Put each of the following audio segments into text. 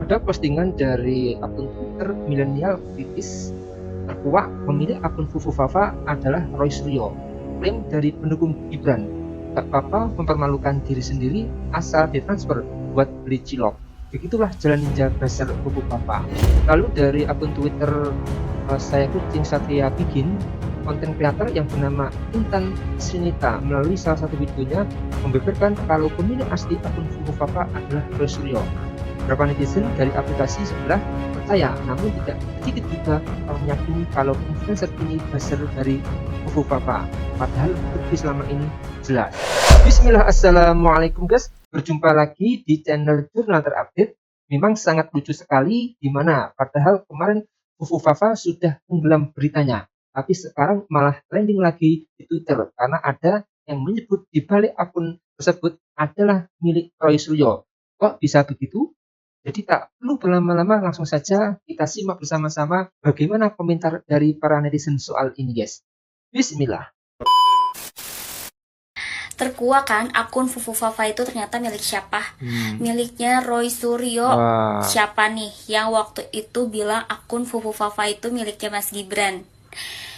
Ada postingan dari akun Twitter milenial British terkuak pemilik akun Fufufafa adalah Roy Suryo. Klaim dari pendukung Gibran, "Tak apa mempermalukan diri sendiri asal ditransfer buat beli cilok." Begitulah jalan ninja buzzer Fufufafa. Lalu dari akun Twitter saya kucing Satria Bikin, konten kreator yang bernama Intan Sinita melalui salah satu videonya membeberkan kalau pemilik asli akun Fufufafa adalah Roy Suryo. Beberapa netizen dari aplikasi sebelah percaya, namun tidak sedikit juga meyakini kalau influencer ini berasal dari Fufufafa, padahal bukti selama ini jelas. Bismillah, assalamualaikum guys, berjumpa lagi di channel Jurnal Terupdate. Memang sangat lucu sekali, dimana padahal kemarin Fufufafa sudah tenggelam beritanya, tapi sekarang malah trending lagi di Twitter karena ada yang menyebut di balik akun tersebut adalah milik Roy Suryo. Kok bisa begitu? Jadi tak perlu berlama-lama, langsung saja kita simak bersama-sama bagaimana komentar dari para netizen soal ini guys. Bismillah. Terkuak kan akun Fufufafa itu ternyata milik siapa? Miliknya Roy Suryo. Siapa nih yang waktu itu bilang akun Fufufafa itu miliknya Mas Gibran?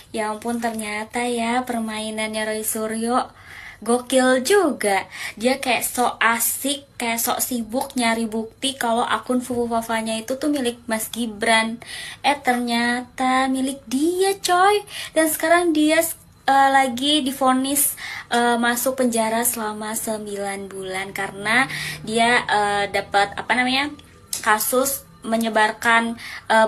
Ya ampun, ternyata ya permainannya Roy Suryo gokil juga. Dia kayak sok asik, kayak sok sibuk nyari bukti kalau akun Fufufafanya itu tuh milik Mas Gibran. Ternyata milik dia coy. Dan sekarang dia lagi divonis masuk penjara selama 9 bulan karena dia dapat kasus menyebarkan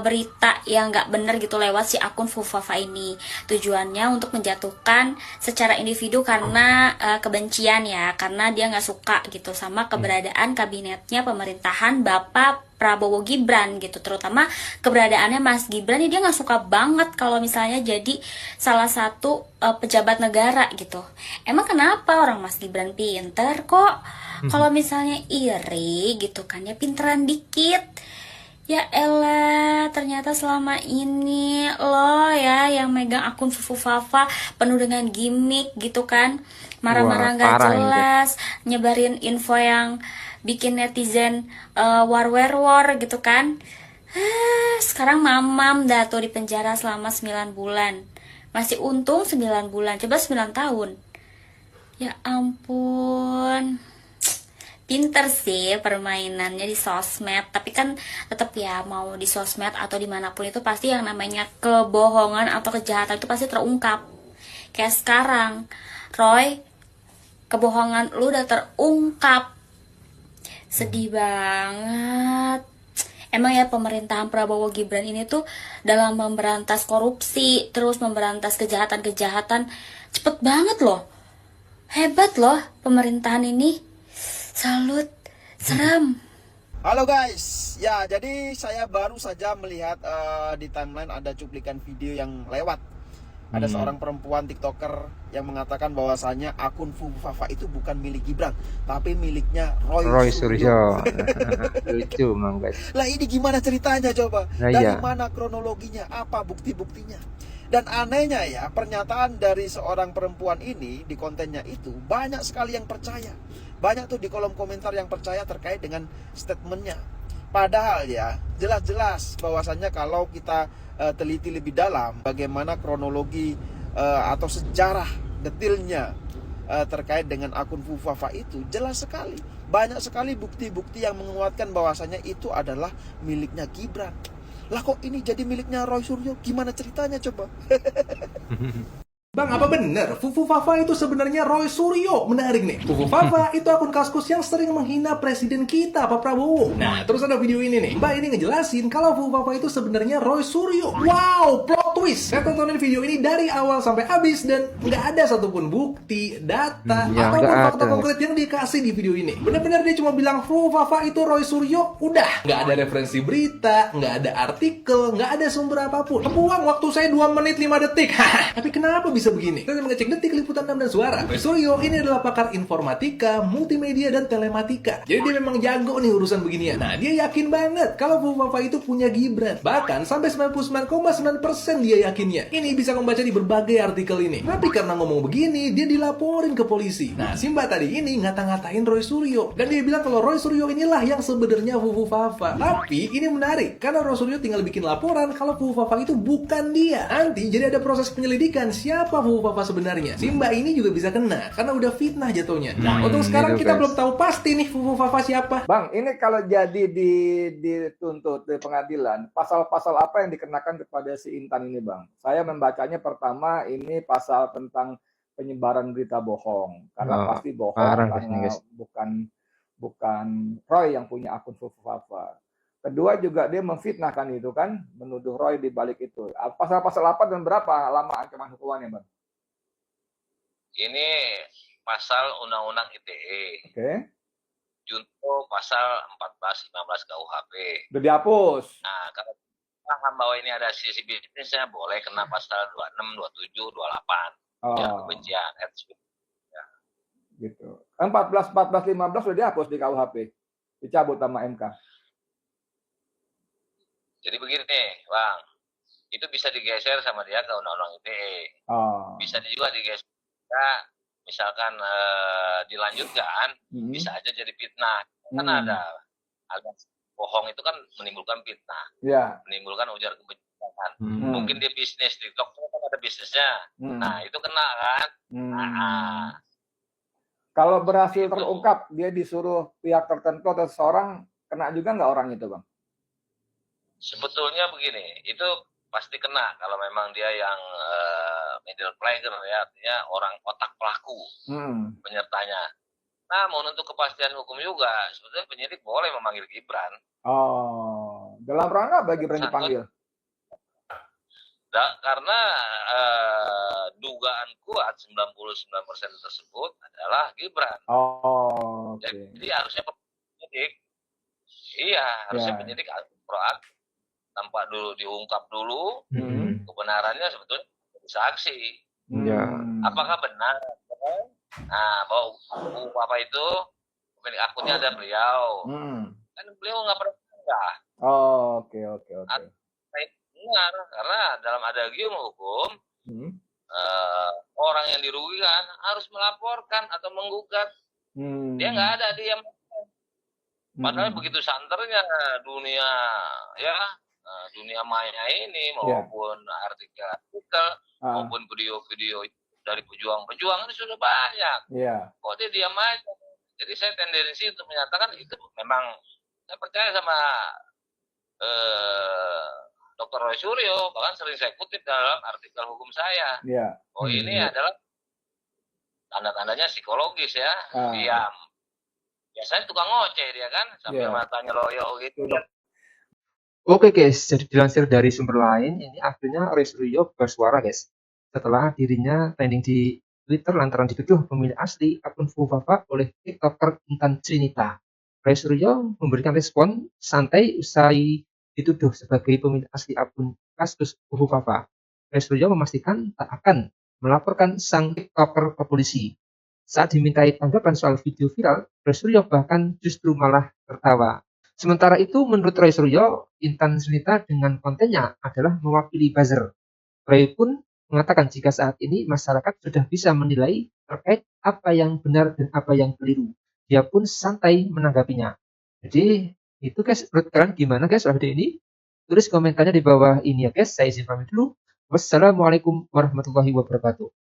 berita yang nggak benar gitu lewat si akun Fufufafa ini. Tujuannya untuk menjatuhkan secara individu karena kebencian ya, karena dia nggak suka gitu sama keberadaan kabinetnya pemerintahan Bapak Prabowo Gibran gitu, terutama keberadaannya Mas Gibran. Dia nggak suka banget kalau misalnya jadi salah satu pejabat negara gitu. Emang kenapa? Orang Mas Gibran pinter kok. Kalau misalnya iri gitu kan ya pinteran dikit. Ya elah, ternyata selama ini lo ya yang megang akun Fufufafa penuh dengan gimmick gitu kan. Marah-marah gak jelas, nyebarin info yang bikin netizen war gitu kan. Sekarang mamam dah tuh di penjara selama 9 bulan. Masih untung 9 bulan, coba 9 tahun. Ya ampun. Pinter sih permainannya di sosmed, tapi kan tetap ya mau di sosmed atau dimanapun itu pasti yang namanya kebohongan atau kejahatan itu pasti terungkap. Kayak sekarang, Roy, kebohongan lu udah terungkap. Sedih banget. Emang ya pemerintahan Prabowo Gibran ini tuh dalam memberantas korupsi, terus memberantas kejahatan-kejahatan, cepet banget loh. Hebat loh pemerintahan ini. Salut, seram. Halo guys, ya jadi saya baru saja melihat di timeline ada cuplikan video yang lewat. Ada seorang perempuan TikToker yang mengatakan bahwasanya akun Fufufafa itu bukan milik Gibran, tapi miliknya Roy Suryo. Lucu memang guys. Lah ini gimana ceritanya coba? Nah, Dari iya. mana kronologinya? Apa bukti-buktinya? Dan anehnya ya, pernyataan dari seorang perempuan ini di kontennya itu banyak sekali yang percaya. Banyak tuh di kolom komentar yang percaya terkait dengan statementnya. Padahal ya, jelas-jelas bahwasannya kalau kita teliti lebih dalam bagaimana kronologi atau sejarah detailnya terkait dengan akun Fufufafa itu, jelas sekali. Banyak sekali bukti-bukti yang menguatkan bahwasannya itu adalah miliknya Gibran. Lah kok ini jadi miliknya Roy Suryo? Gimana ceritanya coba? Bang, apa bener? Fufufafa itu sebenarnya Roy Suryo. Menarik nih. Fufufafa itu akun kaskus yang sering menghina presiden kita, Pak Prabowo. Nah, terus ada video ini nih. Mbak ini ngejelasin kalau Fufufafa itu sebenarnya Roy Suryo. Wow, plot twist. Saya tontonin video ini dari awal sampai habis dan nggak ada satupun bukti, data, ataupun fakta konkret yang dikasih di video ini. Bener-bener dia cuma bilang Fufufafa itu Roy Suryo, udah. Nggak ada referensi berita, nggak ada artikel, nggak ada sumber apapun. Kebuang waktu saya 2 menit 5 detik. Tapi kenapa bisa begini? Kita mengecek Detik Liputan 6 dan Suara. Roy Suryo ini adalah pakar informatika, multimedia, dan telematika. Jadi dia memang jago nih urusan beginian. Nah, dia yakin banget kalau Fufufafa itu punya Gibran. Bahkan sampai 99,9% dan dia yakinnya ini bisa membaca di berbagai artikel ini. Tapi karena ngomong begini, dia dilaporin ke polisi. Nah, si Mbak tadi ini ngata-ngatain Roy Suryo, dan dia bilang kalau Roy Suryo inilah yang sebenarnya Fufu Fafa. Tapi ini menarik, karena Roy Suryo tinggal bikin laporan kalau Fufu Fafa itu bukan dia. Nanti jadi ada proses penyelidikan siapa Fufu Fafa sebenarnya. Si Mbak ini juga bisa kena, karena udah fitnah jatuhnya. Nah, untuk sekarang gitu, kita guys. belum tahu pasti nih Fufu Fafa siapa. Bang, ini kalau jadi dituntut di pengadilan, pasal-pasal apa yang dikenakan kepada si Intan ini, Bang? Saya membacanya pertama ini pasal tentang penyebaran berita bohong, karena Oh, pasti bohong parah, guys, karena ini, guys. bukan Roy yang punya akun Fufu Fafa. Kedua juga dia memfitnahkan itu kan, menuduh Roy di balik itu. Pasal-pasal apa dan berapa lama ancaman hukumannya, Bang? Ini pasal Undang-Undang ITE. Oke. Junto pasal 14-15 KUHP. Udah dihapus. Nah, kalau paham bahwa ini ada sisi bisnisnya, boleh kena pasal 26, 27, 28. Ya, kebencian. Ya. Gitu. 14, 15 udah dihapus di KUHP. Dicabut sama MK. Jadi begini nih, Bang. Itu bisa digeser sama dia ke Undang-Undang ITE. Bisa juga digeser. Misalkan dilanjutkan, bisa aja jadi fitnah. Kan ada alias bohong itu kan menimbulkan fitnah, menimbulkan ujar kebencian. Mungkin dia bisnis TikTok kan ada bisnisnya, nah itu kena kan. Kalau berhasil terungkap, dia disuruh pihak tertentu atau seseorang, kena juga nggak orang itu, Bang? Sebetulnya begini, itu pasti kena kalau memang dia yang middle player ya, artinya orang otak pelaku penyertanya. Namun untuk kepastian hukum juga, sebetulnya penyidik boleh memanggil Gibran. Dalam rangka apa Gibran dipanggil? Karena dugaan kuat 99% tersebut adalah Gibran. Jadi harusnya penyidik, harusnya penyidik proaktif. Tanpa dulu diungkap dulu kebenarannya sebetulnya saksi. Apakah benar? Nah, bahwa apa itu pemilik akunnya ada beliau. Kan beliau nggak pernah pindah. Oke. Benar, karena dalam adagium hukum orang yang dirugikan harus melaporkan atau menggugat. Dia nggak ada diam. Padahal begitu santernya dunia dunia maya ini maupun artikel-artikel maupun video-video dari pejuang-pejuang ini sudah banyak. Kok dia diam aja? Jadi saya tendensi untuk menyatakan itu memang saya percaya sama Dr. Roy Suryo, bahkan sering saya kutip dalam artikel hukum saya. Ini adalah tanda-tandanya psikologis ya, diam. Biasanya tukang ngoceh dia kan, sambil matanya loyo gitu. Oke guys, jadi dilansir dari sumber lain, ini akhirnya Roy Suryo bersuara guys. Setelah dirinya trending di Twitter lantaran dituduh pemilik asli akun Fufu Fafa oleh TikToker Intan Trinita. Roy Suryo memberikan respon santai usai dituduh sebagai pemilik asli akun kasus Fufu Fafa. Roy Suryo memastikan tak akan melaporkan sang TikToker ke polisi. Saat dimintai tanggapan soal video viral, Roy Suryo bahkan justru malah tertawa. Sementara itu, menurut Roy Suryo, Intan Trinita dengan kontennya adalah mewakili buzzer. Roy pun mengatakan jika saat ini masyarakat sudah bisa menilai terkait apa yang benar dan apa yang keliru. Dia pun santai menanggapinya. Jadi, itu guys, menurut kalian gimana guys soal video ini? Tulis komentarnya di bawah ini ya guys. Saya izin pamit dulu. Wassalamualaikum warahmatullahi wabarakatuh.